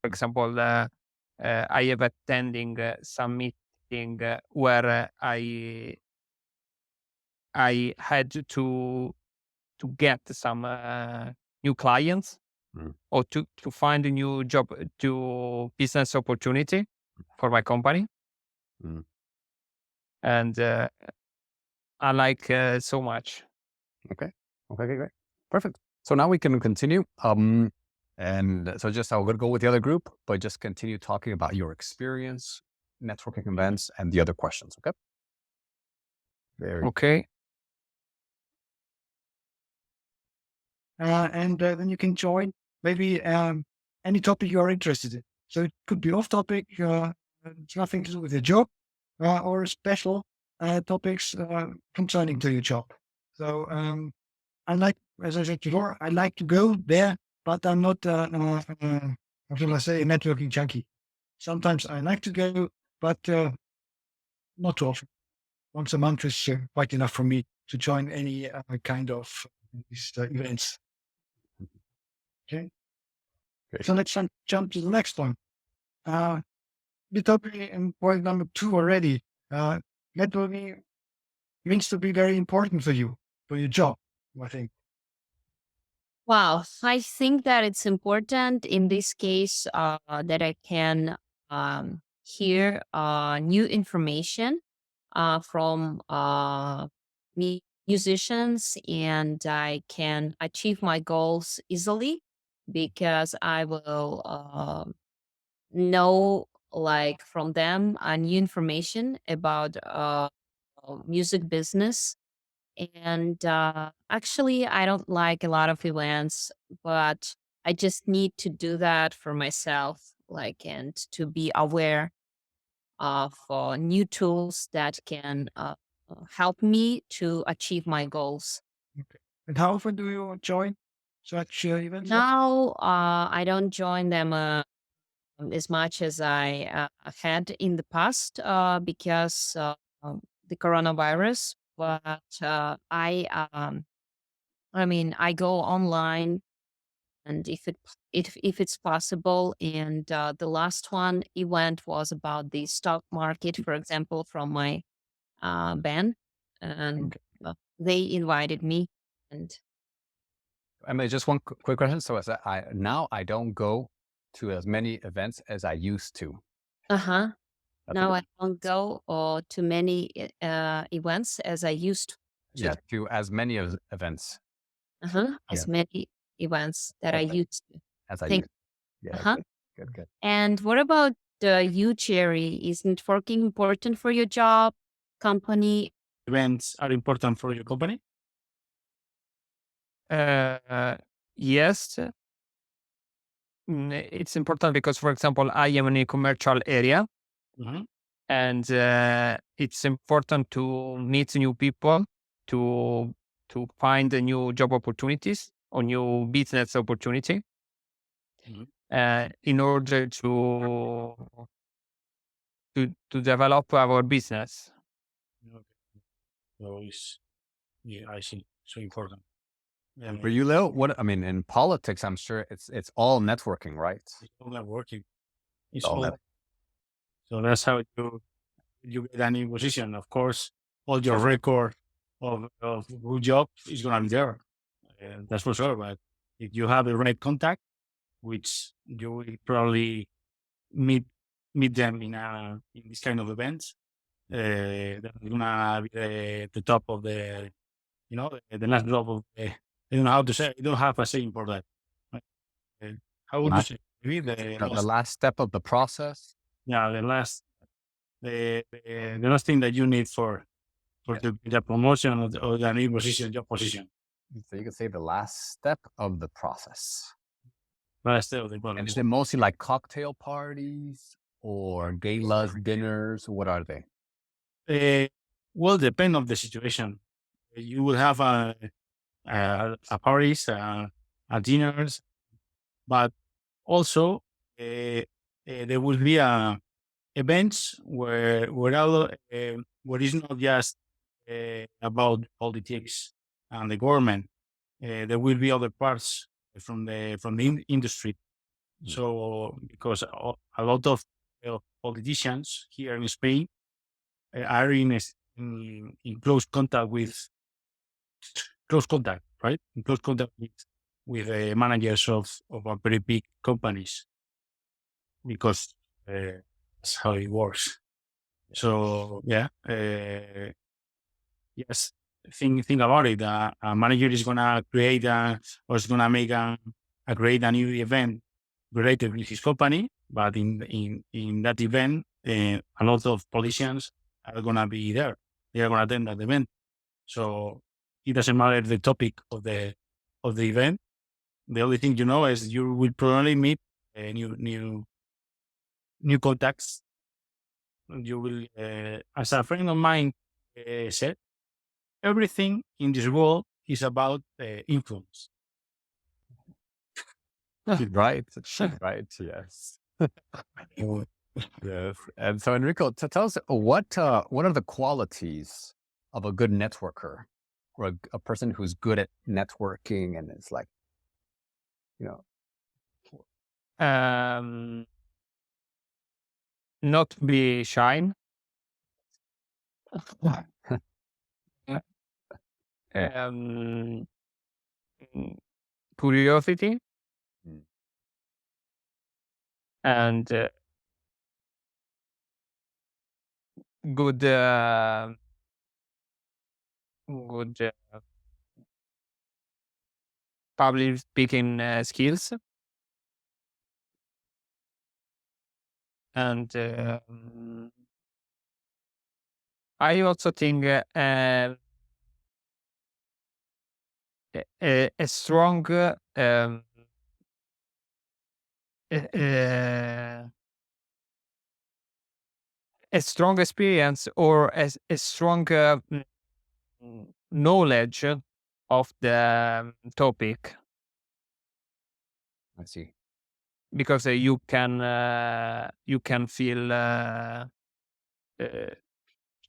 For example, I have attending some meeting where I had to get some new clients Mm. or to find a new job to business opportunity for my company, Mm. and I like so much. Okay. Okay, great. Perfect. So now we can continue. And so just I would go with the other group, but just continue talking about your experience, networking events, and the other questions. Okay. Very Okay. And then you can join maybe any topic you are interested in. So it could be off topic, it's nothing to do with your job, or special topics concerning to your job. So I like, as I said before, I like to go there, but I'm not, how shall I say, a networking junkie. Sometimes I like to go, but not too often. Once a month is quite enough for me to join any kind of these events. Okay. great. So let's jump to the next one. We talked in point number 2 already. Networking means to be very important for you, for your job, I think. Wow, I think that it's important in this case that I can hear new information from musicians, and I can achieve my goals easily because I will know, like, from them new information about music business. And actually, I don't like a lot of events, but I just need to do that for myself, like, and to be aware of new tools that can help me to achieve my goals. Okay. And how often do you join such events? Now, I don't join them as much as I had in the past because the coronavirus. But I mean, I go online, and if it's possible. And the last one event was about the stock market, for example, from my band, and Okay. they invited me. And I mean, just one quick question. So as I don't go to as many events as I used to. uh-huh. That's Now okay. I don't go to many events as I used to. Yeah, to as many of events. Uh-huh. Yeah. As many events that I As I, used to. as I Think. used. Yeah. Uh-huh. Good. And what about you, Jerry? Is networking important for your job, company? Events are important for your company? Yes, it's important because, for example, I am in a commercial area, Mhm. and it's important to meet new people, to find new job opportunities or new business opportunity, Mhm. in order to develop our business. Okay. So yeah, I see. So important. And for you, Leo, what I mean in politics, I'm sure it's all networking, right? It's all networking. It's All all. net. So that's how you get a new position. Of course, all your record of good job is gonna be there. That's for sure. But if you have the right contact, which you will probably meet them in this kind of events, that's gonna be the top of the the last drop of the. I don't know how to say. I don't have a saying for that. Right? How would you Last, say? Maybe the last step of the process. yeah, the last thing that you need for the promotion or the new position, job position. So you could say the last step of the process. Last step of the And bonus. is it mostly like cocktail parties or galas, dinners? What are they? Well, depend of the situation. You will have a parties, a dinners, but also there will be events where it's not just about politics and the government. There will be other parts from the industry. So because a lot of politicians here in Spain are in close contact, right? In close contact with managers of a very big companies, because that's how it works. So yeah, yes. Think about it. A manager is gonna create or is gonna make create a new event related with his company, but in that event, a lot of politicians are gonna be there. They are gonna attend that event. So it doesn't matter the topic of the event. The only thing you know is you will probably meet new contacts. You will, as a friend of mine said, everything in this world is about influence. Right. Right. Yes. Yes. And so, Enrico, tell us what are the qualities of a good networker, or a person who's good at networking and is like, Not be shy. Um, Curiosity Mm. and good good public speaking skills, and I also think a strong a strong experience, or a strong knowledge of the topic, I see. because you can feel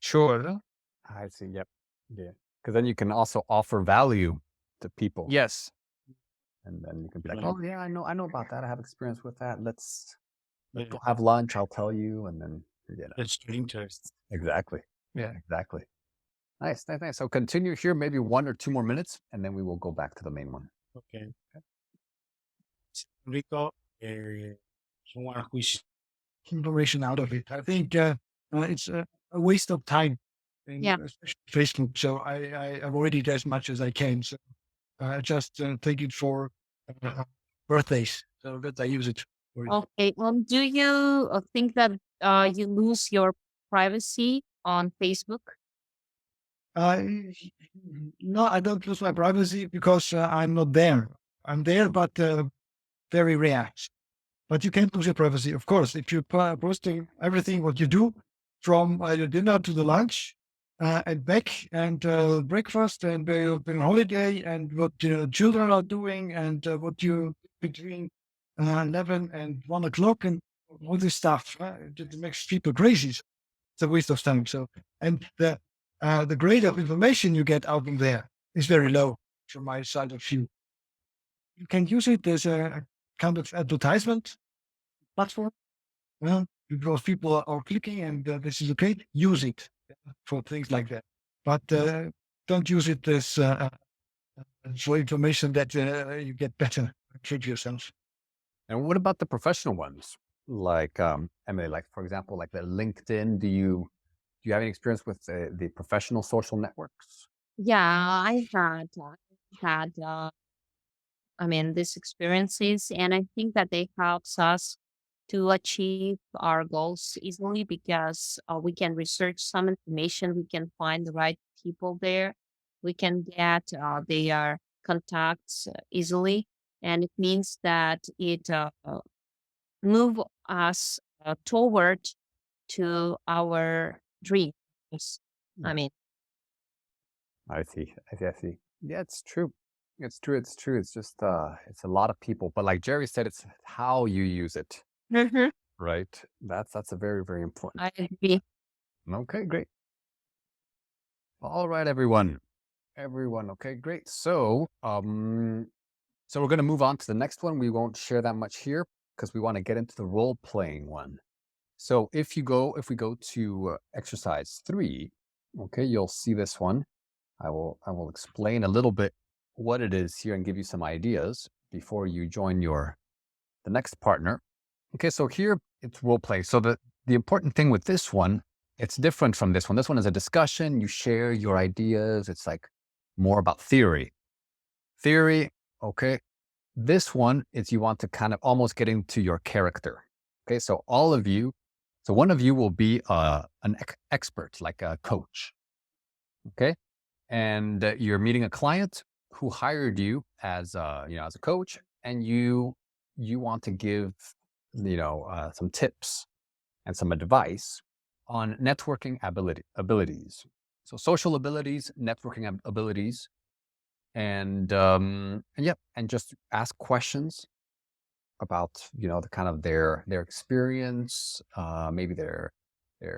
sure. I see. Yep. Yeah. Because then you can also offer value to people. Yes. And then you can be like, Right. oh yeah, I know about that. I have experience with that. Let's Yeah. go have lunch. I'll tell you. And then That's your interest. exactly. Yeah. Exactly. Nice. So continue here, maybe 1 or 2 more minutes, and then we will go back to the main one. Okay. Rico, someone who is Information out of it. I think it's a waste of time, Yeah. especially Facebook. So I avoid it as much as I can. So I just take it for birthdays, so that I use it. For it. Okay. Well, do you think that you lose your privacy on Facebook? No, I don't lose my privacy because I'm not there. I'm there, but very rare. But you can't lose your privacy, of course, if you're posting everything what you do, from your dinner to the lunch and back, and breakfast, and where you've been on holiday, and what your children are doing, and what you between 11 and 1 o'clock, and all this stuff. It makes people crazy. It's a waste of time. So, and the grade of information you get out of there is very low from my side of view. You can use it as a kind of advertisement platform. Well, because people are clicking, and this is okay. Use it for things like that, but don't use it as for information that you get better. Treat yourself. And what about the professional ones? Like, Emily, like, for example, like the LinkedIn, do you have any experience with the professional social networks? Yeah, I had I mean, these experiences, and I think that they helps us to achieve our goals easily, because we can research some information, we can find the right people there, we can get their contacts easily, and it means that it move us toward to our dreams. I mean, I see. Yeah, it's true. It's true. It's just, it's a lot of people. But like Jerry said, it's how you use it, Mhm. right? That's a very, very important. I agree. Okay, great. All right, everyone. Okay, great. So, so we're going to move on to the next one. We won't share that much here because we want to get into the role playing one. So if we go to exercise 3, okay, you'll see this one. I will explain a little bit what it is here and give you some ideas before you join the next partner. Okay, so here it's role play. So the important thing with this one, it's different from this one. This one is a discussion. You share your ideas. It's like more about theory. Okay. This one is you want to kind of almost get into your character. Okay, so one of you will be an expert, like a coach. Okay, and you're meeting a client who hired you as as a coach, and you want to give some tips and some advice on networking abilities. So social abilities, networking abilities, and just ask questions about the kind of their experience, maybe their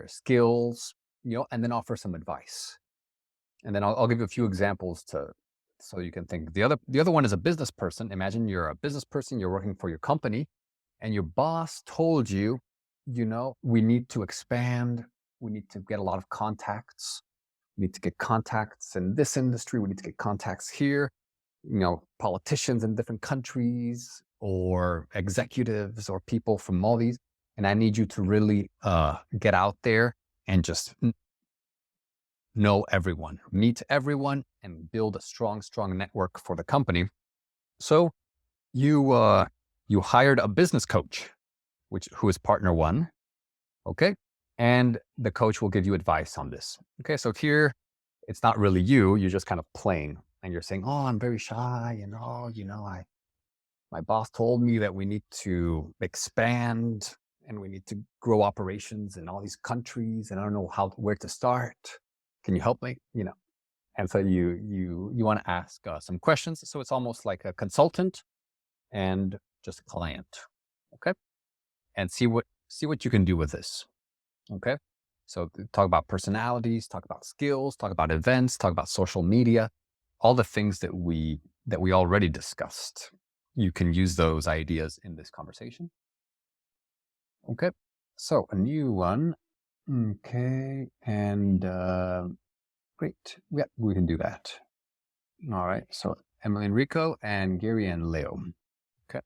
skills, and then offer some advice. And then I'll give you a few examples so you can think. The other one is a business person. Imagine you're a business person, you're working for your company, and your boss told you, we need to expand, we need to get a lot of contacts, we need to get contacts in this industry, we need to get contacts here, politicians in different countries or executives or people from all these. And I need you to really get out there and just know everyone, meet everyone, and build a strong network for the company. So you hired a business coach, who is partner 1, okay? And the coach will give you advice on this. Okay, so here it's not really you're just kind of playing, and you're saying, "Oh, I'm very shy, and my boss told me that we need to expand and we need to grow operations in all these countries, and I don't know where to start. Can you help me?" And so you want to ask some questions. So it's almost like a consultant and just a client, okay? And see what you can do with this, okay? So talk about personalities, talk about skills, talk about events, talk about social media, all the things that we already discussed. You can use those ideas in this conversation. Okay, so a new one. Okay, and great. Yeah, we can do that. All right, so Emily and Rico, and Gary and Leo. Okay.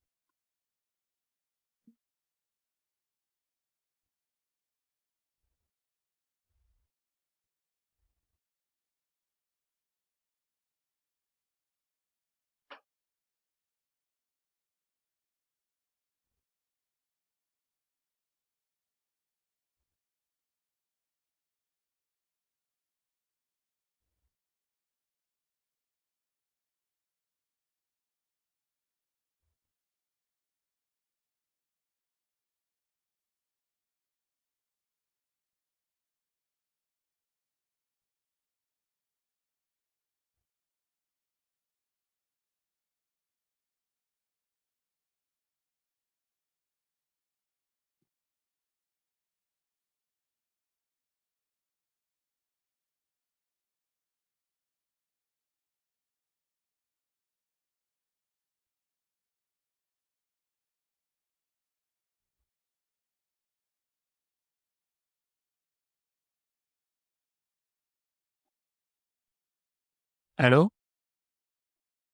Hello?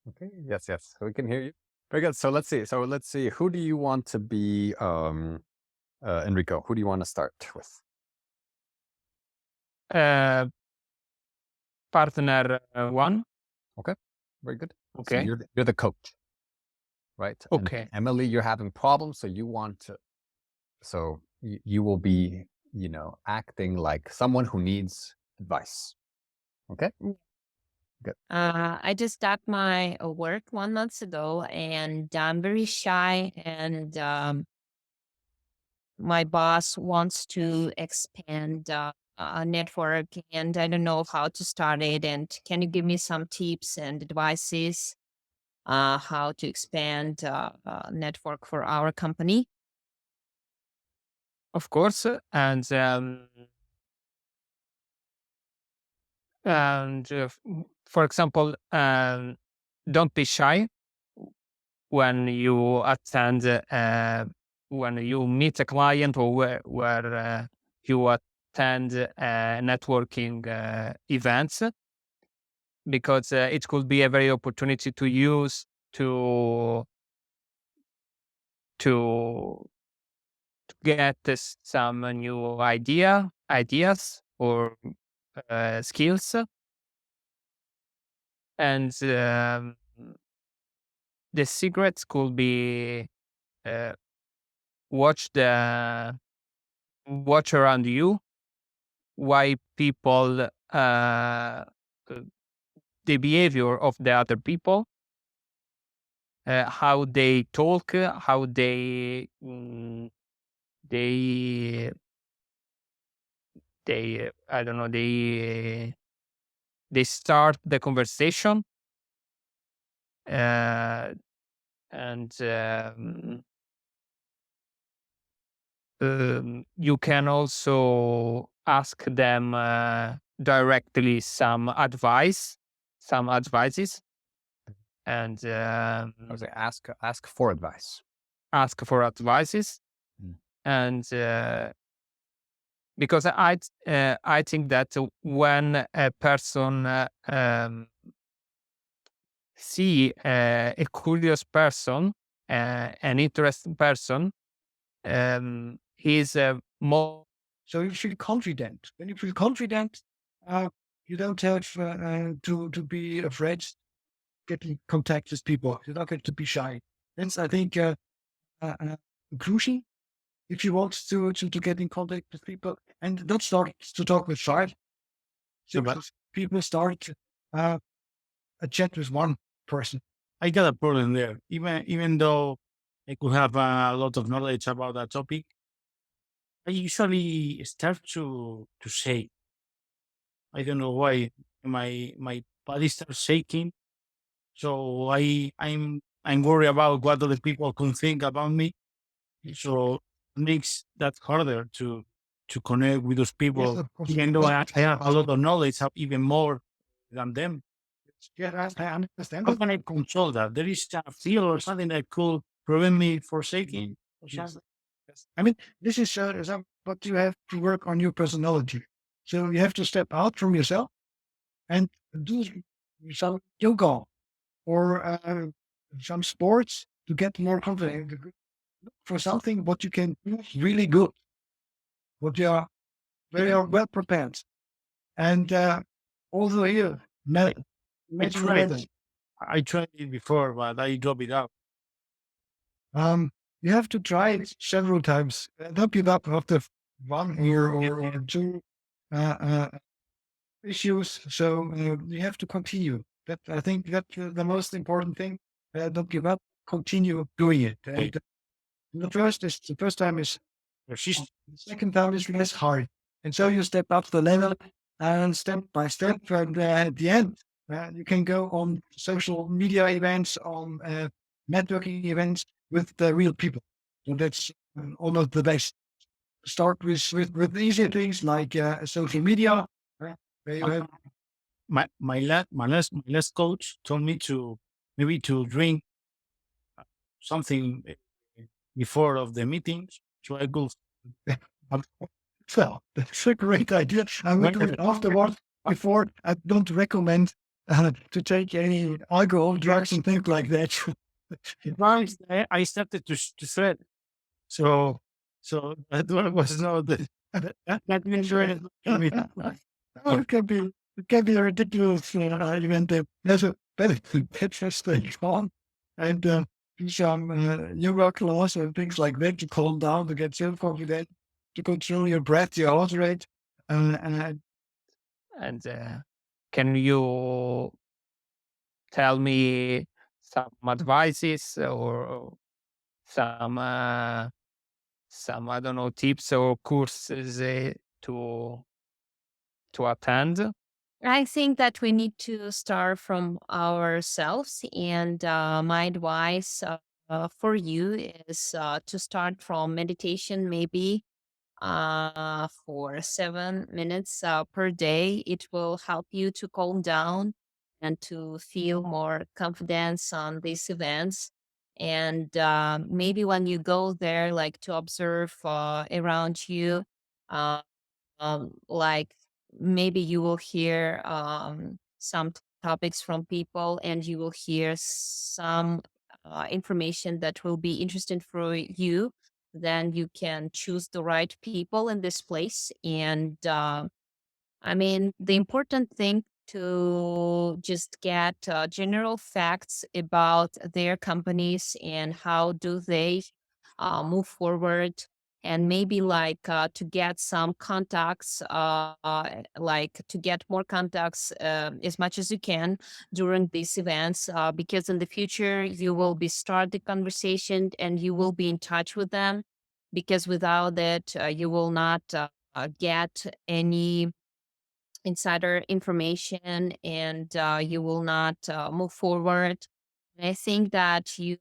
Okay. Yes. So we can hear you. Very good. So let's see. Who do you want to be, Enrico? Who do you want to start with? Uh, Partner 1. Okay. Very good. So Okay. you're the coach, right? And Okay. Emily, you're having problems, so you want to. So you will be, acting like someone who needs advice. Okay. Good. I just got my work 1 month ago, and I'm very shy, and my boss wants to expand a network, and I don't know how to start it. And can you give me some tips and advices how to expand network for our company? Of course. For example, don't be shy when you attend when you meet a client or where you attend networking events, because it could be a very opportunity to use to get some new ideas or skills, and the secrets could be uh, watch around you, why people the behavior of the other people, how they talk, how they I don't know, they start the conversation, uh, and you can also ask them directly some advices, and I would say ask for advice. ask for advices, Mm. and because I think that when a person see a curious person, an interesting person, he's more. So you feel confident. When you feel confident, you don't have to be afraid getting contact with people. You don't have to be shy. That's, I think, crucial if you want to get in contact with people, and don't start to talk with five. So, but Six people start a chat with one person. I got a problem there. Even though I could have a lot of knowledge about that topic, I usually start to shake. I don't know why my body starts shaking. So I'm worried about what other people can think about me. So it makes that harder to connect with those Yes, people. of course. Even though I have a lot of knowledge, have even more than them. Yes, I understand How that. can I control that? There is a feel or something that could prevent me from shaking. Or Yes. something. Yes. I mean, this is what you have to work on your personality. So you have to step out from yourself and do some yoga or some sports to get more confident. Look for something what you can do really good, what you are very well prepared. And also here, I mental tried. level. I tried it before, but I drop it out. You have to try it several times. Don't give up after one or two uh, uh, issues. So you have to continue. That, I think, that's the most important thing. Don't give up. Continue doing it. Okay. And the first time is Persist. the second time is less hard. And so you step up the level and step by step. And at the end, you can go on social media events, on networking events with the real people. So that's almost the best. Start with easy things like social media. Where you have My last coach told me to maybe to drink something before of the meetings, so I could. well, that's a great idea. I would do it afterward. Before, I don't recommend to take any alcohol, drugs, and things like that. Once I started to sweat, so that one was not the that means really Oh, it can be a ridiculous event. There's a better thing on, and do some yoga class and things like that to calm down, to get self confident, to control your breath, your heart rate, and And can you tell me some advices or some I don't know, tips or courses to attend? I think that we need to start from ourselves, and my advice for you is to start from meditation, maybe for 7 minutes per day. It will help you to calm down and to feel more confidence on these events. And maybe when you go there, like to observe around you, uh, like maybe you will hear some topics from people, and you will hear some information that will be interesting for you. Then you can choose the right people in this place. And I mean, the important thing to just get general facts about their companies and how do they move forward, and maybe like to get some contacts, like to get more contacts as much as you can during these events, because in the future you will be start the conversation and you will be in touch with them, because without it you will not get any insider information, and you will not move forward. And I think that you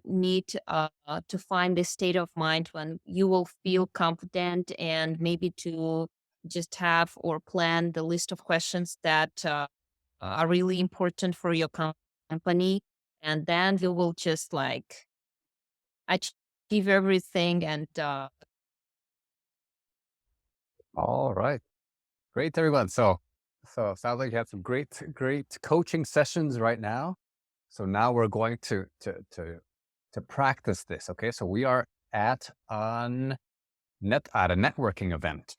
need to find the state of mind when you will feel confident, and maybe to just have or plan the list of questions that are really important for your company. And then you will just like achieve everything. And All right. Great, everyone. So sounds like you had some great coaching sessions right now. So now we're going to practice this. Okay. So we are at a networking event.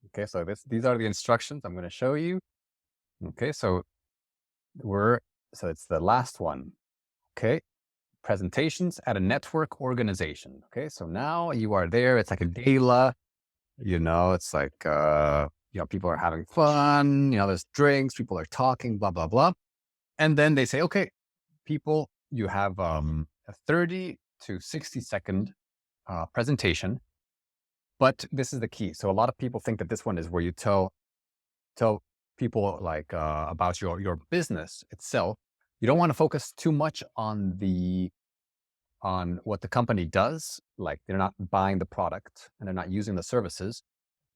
Okay. So these are the instructions I'm going to show you. Okay. So it's the last one. Okay. Presentations at a network organization. Okay. So now you are there. It's like a gala. It's like, people are having fun, there's drinks, people are talking, blah, blah, blah. And then they say, okay, people, you have a 30 to 60-second presentation. But this is the key. So a lot of people think that this one is where you tell people like about your business itself. You don't want to focus too much on what the company does, like they're not buying the product and they're not using the services.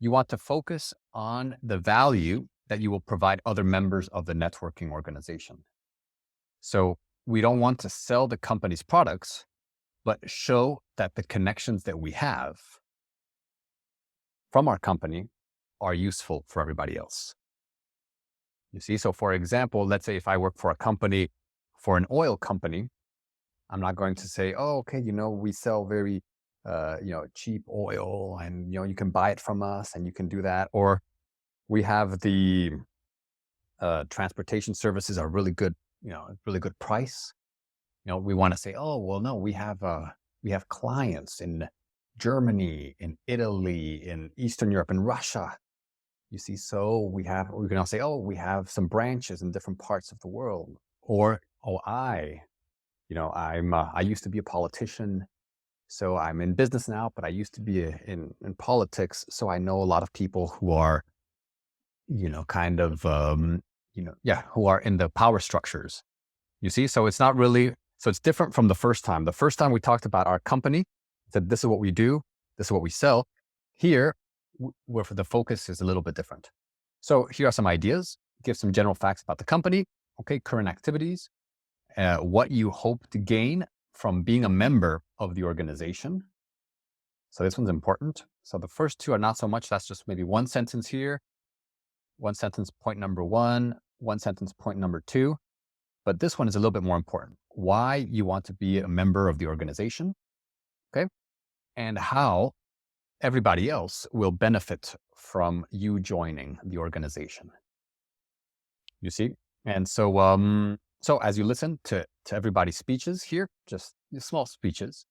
You want to focus on the value that you will provide other members of the networking organization. So we don't want to sell the company's products, but show that the connections that we have from our company are useful for everybody else. You see, so for example, let's say if I work for an oil company, I'm not going to say, oh, okay, we sell very, cheap oil and, you can buy it from us and you can do that. Or we have the transportation services are really good, really good price. We want to say, oh, well, no, we have clients in Germany, in Italy, in Eastern Europe, in Russia. You see, so we can also say, oh, we have some branches in different parts of the world. Or, oh, I used to be a politician, so I'm in business now, but I used to be in politics. So I know a lot of people who are, kind of, who are in the power structures. You see, so it's not really, so it's different from the first time. The first time we talked about our company, said this is what we do, this is what we sell. Here, where the focus is a little bit different. So here are some ideas. Give some general facts about the company. Okay, current activities. What you hope to gain from being a member of the organization. So this one's important. So the first two are not so much. That's just maybe one sentence here, one sentence point number one sentence point number two. But this one is a little bit more important. Why you want to be a member of the organization, okay? And how everybody else will benefit from you joining the organization. You see? And so, so as you listen to everybody's speeches here, just small speeches,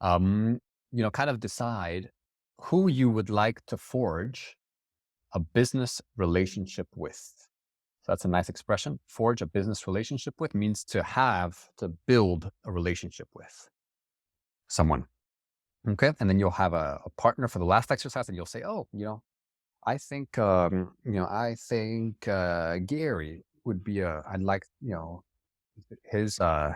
kind of decide who you would like to forge a business relationship with. So that's a nice expression. Forge a business relationship with means to build a relationship with someone. Okay. And then you'll have a partner for the last exercise, and you'll say, oh, I think, Gary would be I'd like, his, I'd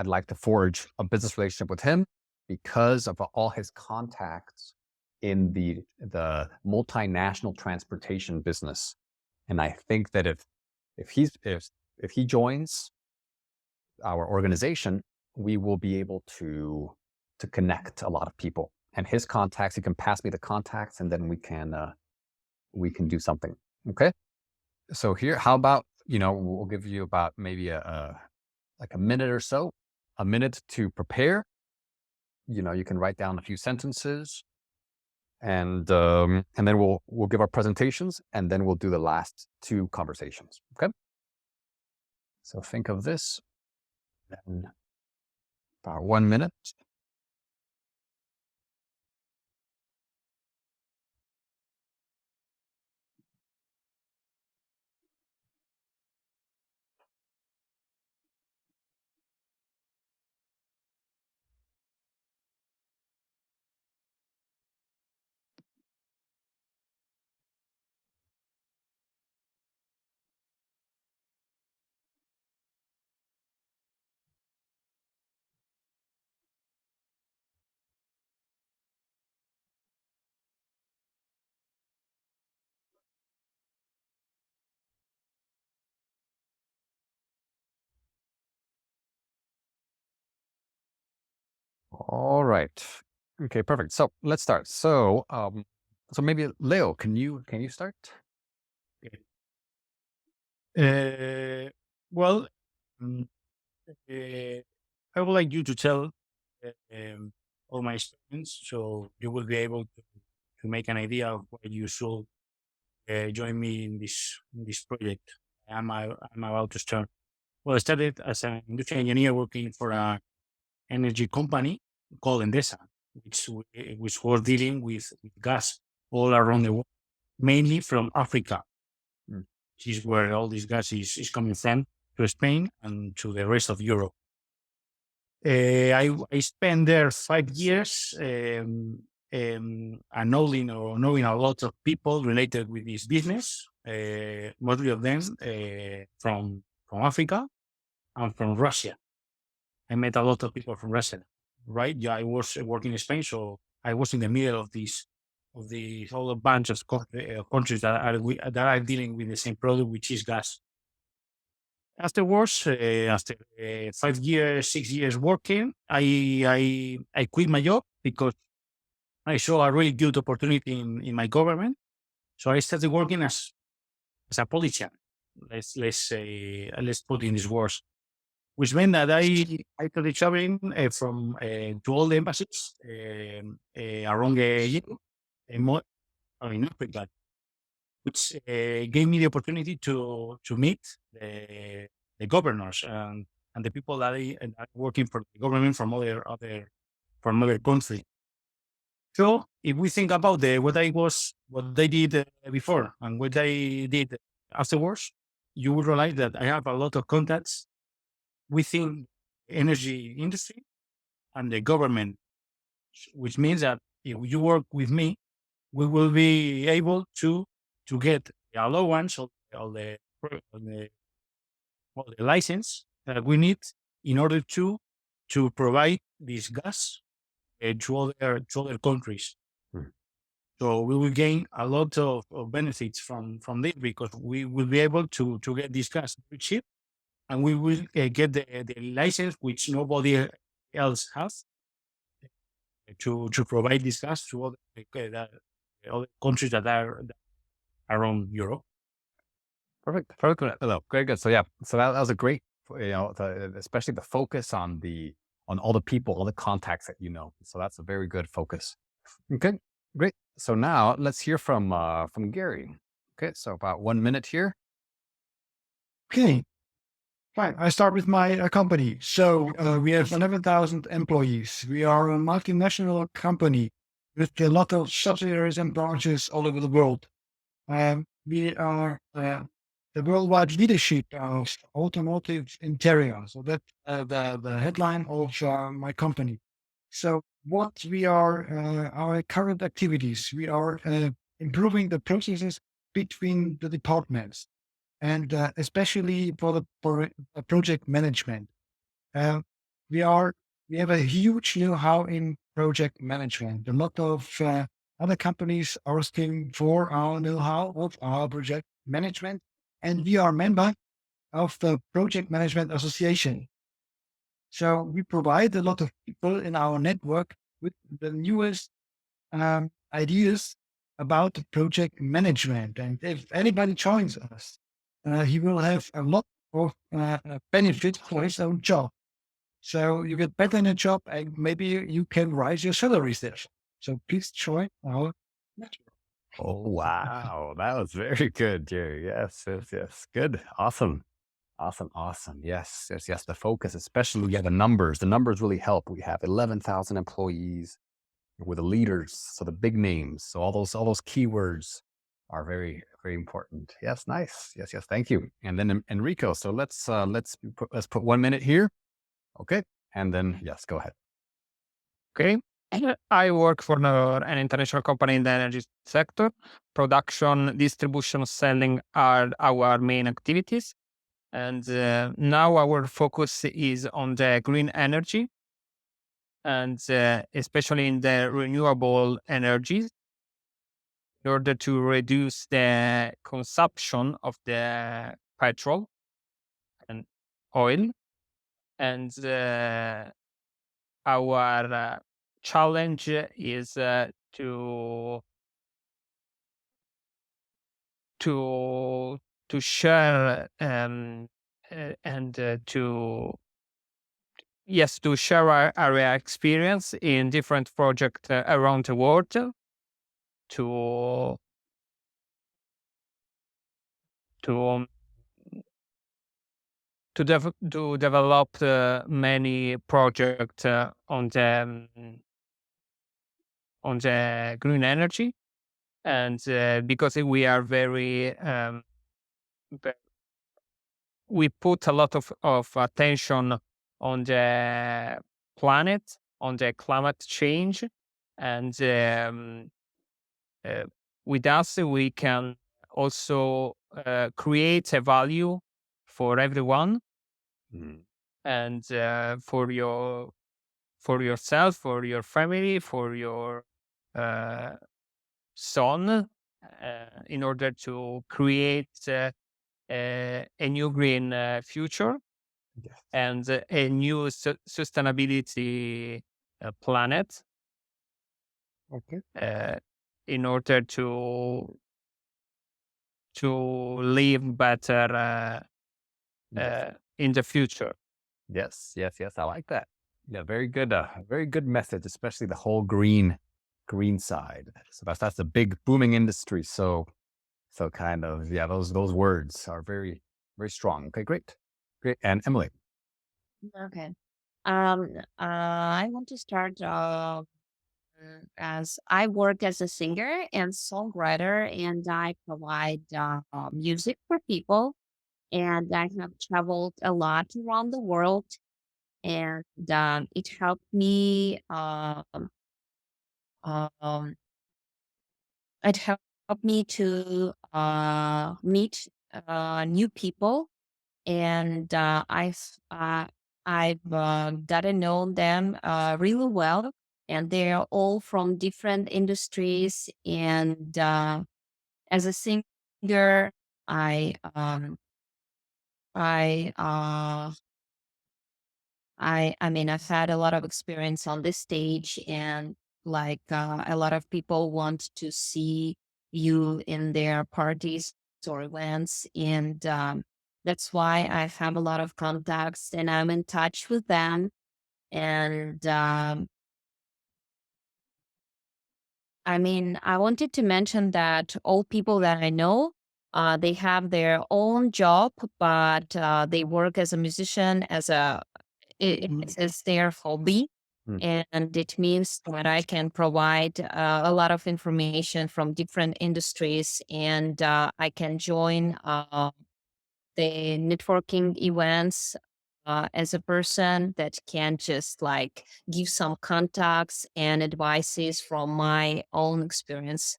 like to forge a business relationship with him because of all his contacts in the multinational transportation business. And I think that if he joins our organization, we will be able to connect a lot of people. And his contacts, he can pass me the contacts, and then we can do something. Okay. So here, how about, we'll give you about maybe like a minute or so, a minute to prepare. You can write down a few sentences, and then we'll give our presentations, and then we'll do the last two conversations. Okay. So think of this in about 1 minute. All right. Okay, perfect. So let's start. So maybe Leo, can you start? Well, mm, I would like you to tell all my students, so you will be able to make an idea of why you should join me in this project. I'm about to start. Well, I started as an industrial engineer working for an energy company called Endesa, which was dealing with gas all around the world, mainly from Africa, which is where all this gas is coming from, to Spain and to the rest of Europe. I spent there 5 years and knowing a lot of people related with this business, mostly of them from Africa and from Russia. I met a lot of people from Russia, right? Yeah, I was working in Spain, so I was in the middle of the whole bunch of countries that are dealing with the same product, which is gas. Afterwards, after 5 years, 6 years working, I quit my job because I saw a really good opportunity in my government. So I started working as a politician. Let's put in these words, which meant that I started traveling from to all the embassies around the EU, in Africa, which gave me the opportunity to meet the governors and the people that are working for the government from other countries. So if we think about what they did before and what I did afterwards, you will realize that I have a lot of contacts within energy industry and the government, which means that if you work with me, we will be able to get the allowance or the license that we need in order to provide this gas to other countries. Hmm. So we will gain a lot of benefits from this, because we will be able to get this gas very cheap, and we will get the license which nobody else has to provide this gas to other countries that are around Europe. Perfect. Hello. Very good. So yeah, so that was a great, especially the focus on all the people, all the contacts that you know. So that's a very good focus. Okay, great. So now let's hear from Gary. Okay, so about 1 minute here. Okay. Fine. I start with my company. So we have 11,000 employees. We are a multinational company with a lot of subsidiaries and branches all over the world. We are the worldwide leadership of automotive interior. So that's the headline of my company. So what we are, our current activities, we are improving the processes between the departments, and especially for project management. Uh, we have a huge know-how in project management. A lot of other companies are asking for our know-how of our project management, and we are member of the Project Management Association. So we provide a lot of people in our network with the newest ideas about the project management. And if anybody joins us, he will have a lot of benefit for his own job. So you get better in a job and maybe you can rise your salaries there. So please join our network. Oh, wow. That was very good, Jerry. Yes, yes, yes. Good. Awesome. Awesome. Awesome. Yes, yes, yes. The focus, especially, yeah, the numbers really help. We have 11,000 employees. We're the leaders. So the big names. So all those keywords are very, very important. Yes. Nice. Yes. Yes. Thank you. And then Enrico. So let's put 1 minute here. Okay. And then, yes, go ahead. Okay. I work for an international company in the energy sector. Production, distribution, selling are our main activities. And now our focus is on the green energy and especially in the renewable energies in order to reduce the consumption of the petrol and oil. And our challenge is to share and to share our experience in different projects around the world to to um, to develop many projects on the green energy. And because we are we put a lot of attention on the planet, on the climate change, and with us we can also create a value for everyone Mhm. and for yourself, for your family, for your uh, son, in order to create a new green future Yes. and a new sustainability planet Okay. in order to live better Yes. in the future. Yes. Yes. Yes. I like that. Yeah. Very good message, especially the whole green side. So that's a big booming industry. So kind of, yeah, those words are very, very strong. Okay, great. Great. And Emily. Okay. I want to start as I work as a singer and songwriter, and I provide music for people. And I have traveled a lot around the world, and it helped me. Um, it helped me to meet new people, and I've got to know them really well, and they're all from different industries. And as a singer, I um, I I mean, I've had a lot of experience on this stage, and like a lot of people want to see you in their parties or events, and that's why I have a lot of contacts, and I'm in touch with them. And I mean, I wanted to mention that all people that I know, they have their own job, but they work as a musician, it's their hobby. Mm. And it means that I can provide a lot of information from different industries, and I can join the networking events as a person that can just like give some contacts and advices from my own experience.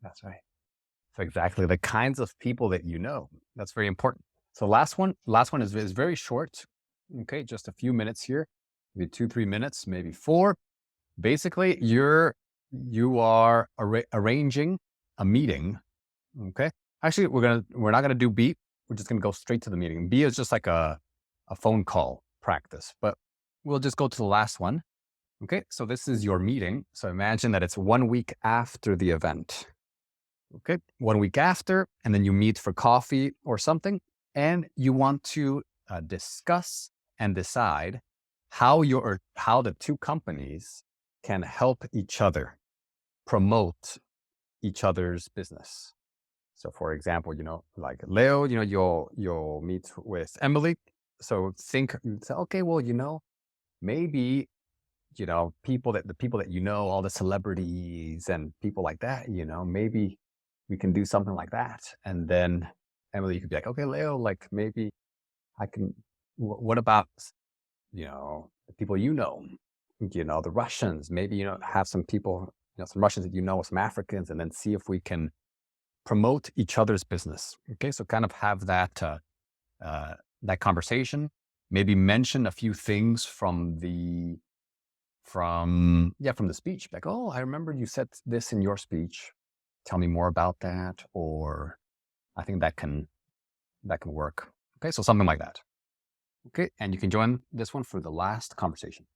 That's right. So exactly the kinds of people that you know. That's very important. So last one is very short. Okay, just a few minutes here, maybe 2-3 minutes, maybe 4. Basically, you are arranging a meeting. Okay, actually, we're not gonna do beat. We're just gonna go straight to the meeting. B is just like a phone call practice, but we'll just go to the last one. Okay, so this is your meeting. So imagine that it's 1 week after the event. Okay, 1 week after, and then you meet for coffee or something, and you want to discuss and decide how the two companies can help each other promote each other's business. So, for example, like Leo, you'll meet with Emily. So think, okay, well, maybe the people that all the celebrities and people like that, maybe we can do something like that. And then Emily, you could be like, okay, Leo, like maybe I can. What about the people the Russians? Maybe have some people, some Russians that some Africans, and then see if we can promote each other's business. Okay, so kind of have that conversation. Maybe mention a few things from the speech. Like, oh, I remember you said this in your speech. Tell me more about that. Or I think that can work. Okay, so something like that. Okay, and you can join this one for the last conversation.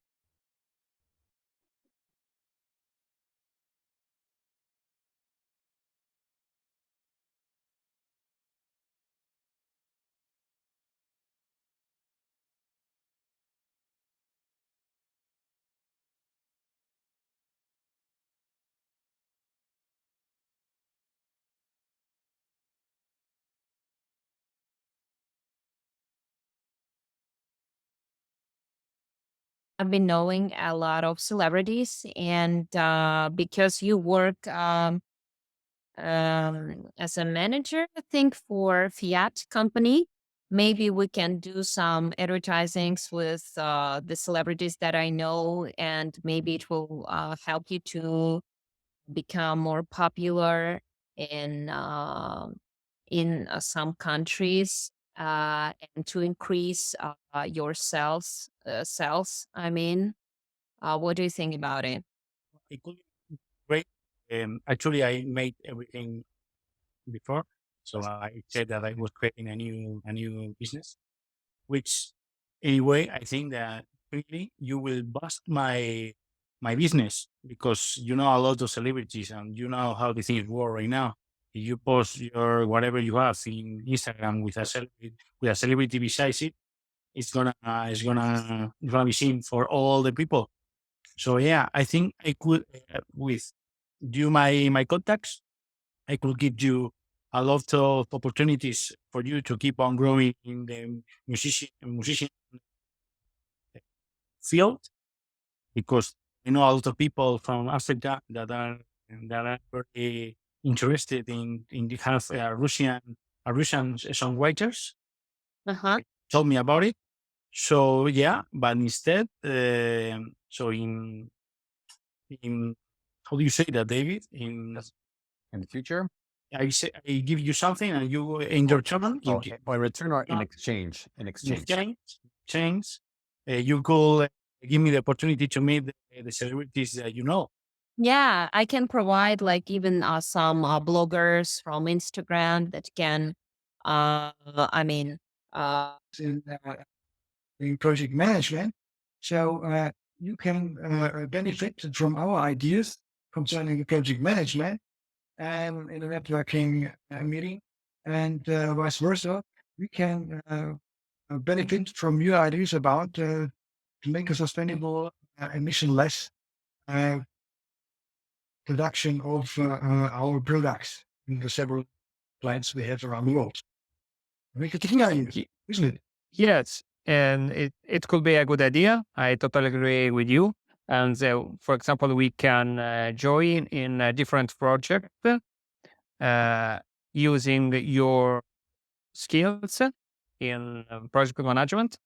I've been knowing a lot of celebrities, and because you work as a manager, I think for Fiat company, maybe we can do some advertisings with the celebrities that I know, and maybe it will help you to become more popular in some countries, and to increase your sales. I mean, what do you think about it? It could be great. Actually, I made everything before, so I said that I was creating a new business. Which, anyway, I think that really you will bust my business, because you know a lot of celebrities and you know how the things work right now. If you post your whatever you have in Instagram with a celebrity besides it, it's gonna be seen for all the people. So yeah, I think I could with do my contacts, I could give you a lot of opportunities for you to keep on growing in the musician field, because I know a lot of people from Africa that are very interested in the have Russian songwriters Uh-huh. told me about it. So yeah, but instead, so in how do you say that, David? In the future, I say I give you something and you in your turn in return or in uh, exchange? In in exchange. exchange, you could give me the opportunity to meet the celebrities that you know. Yeah, I can provide like even some bloggers from Instagram that can, I mean, in, in project management. So you can benefit from our ideas concerning the project management and in a networking meeting, and vice versa. We can benefit from your ideas about to make a sustainable, emission-less uh, production of our products in the several plants we have around the world. Make it ideas, isn't it? Yes, and it could be a good idea. I totally agree with you. And for example, we can join in a different project using your skills in project management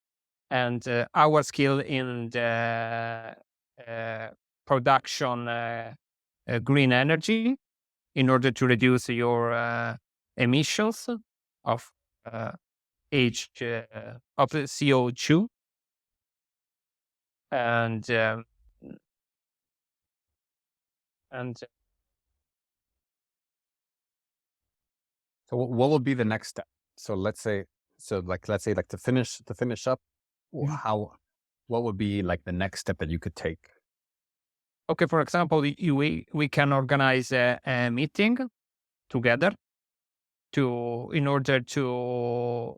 and our skill in the production green energy in order to reduce your emissions of uh, of the CO2 and and So what will be the next step? So let's say like to finish up. what would be like the next step that you could take? Okay, for example, we can organize a meeting together in order to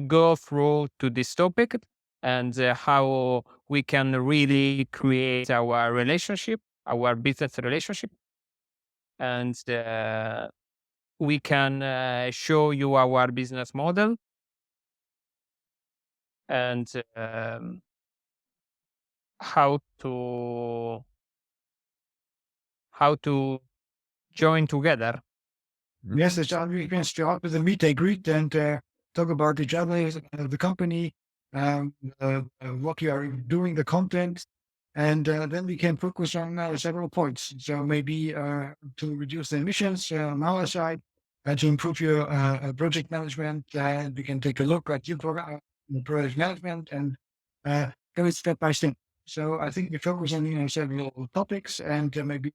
go through to this topic and how we can really create our relationship, our business relationship, and we can show you our business model and how to join together. Yes, we can start with a meet and greet and talk about each other, the company, what you are doing, the content, and then we can focus on several points. So maybe to reduce the emissions on our side, and to improve your project management, we can take a look at your project management and go step by step. So I think we focus on several topics, and maybe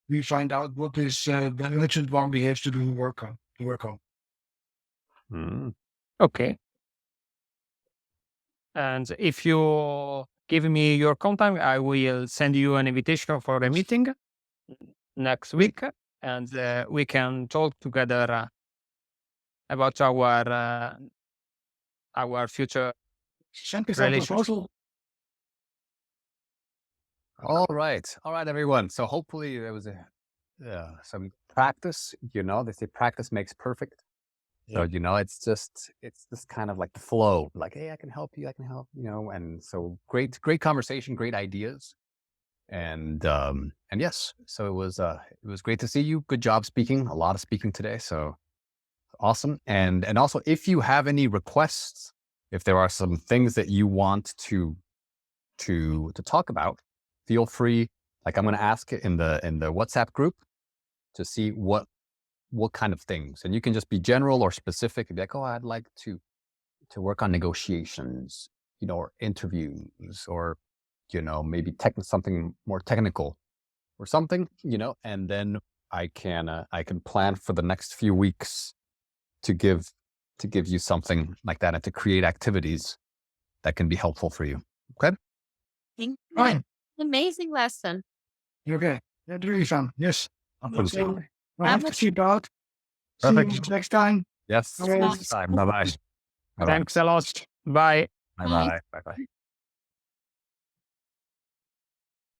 we find out what is the urgent one we have to do work on. Mm. Okay. And if you give me your contact, I will send you an invitation for a meeting next week, and we can talk together about our future Send us a relationship. proposal. All right, everyone. So hopefully there was some practice. They say practice makes perfect. So it's just kind of like the flow. Like, hey, I can help you. And so great conversation, great ideas, and yes. So it was great to see you. Good job speaking. A lot of speaking today. So awesome. And also, if you have any requests, if there are some things that you want to talk about, feel free. Like, I'm going to ask it in the WhatsApp group to see what kind of things, and you can just be general or specific and be like, oh, I'd like to work on negotiations, or interviews, or maybe something more technical or something, and then I can plan for the next few weeks to give you something like that and to create activities that can be helpful for you. Okay. Thank you. Fine. Amazing lesson. Okay. That's really fun. Yes. Awesome. So I I'm have to keep out. See Perfect. you next time. Yes. Okay. Next time. Bye bye. Thanks a lot. Bye. Bye bye. Bye bye.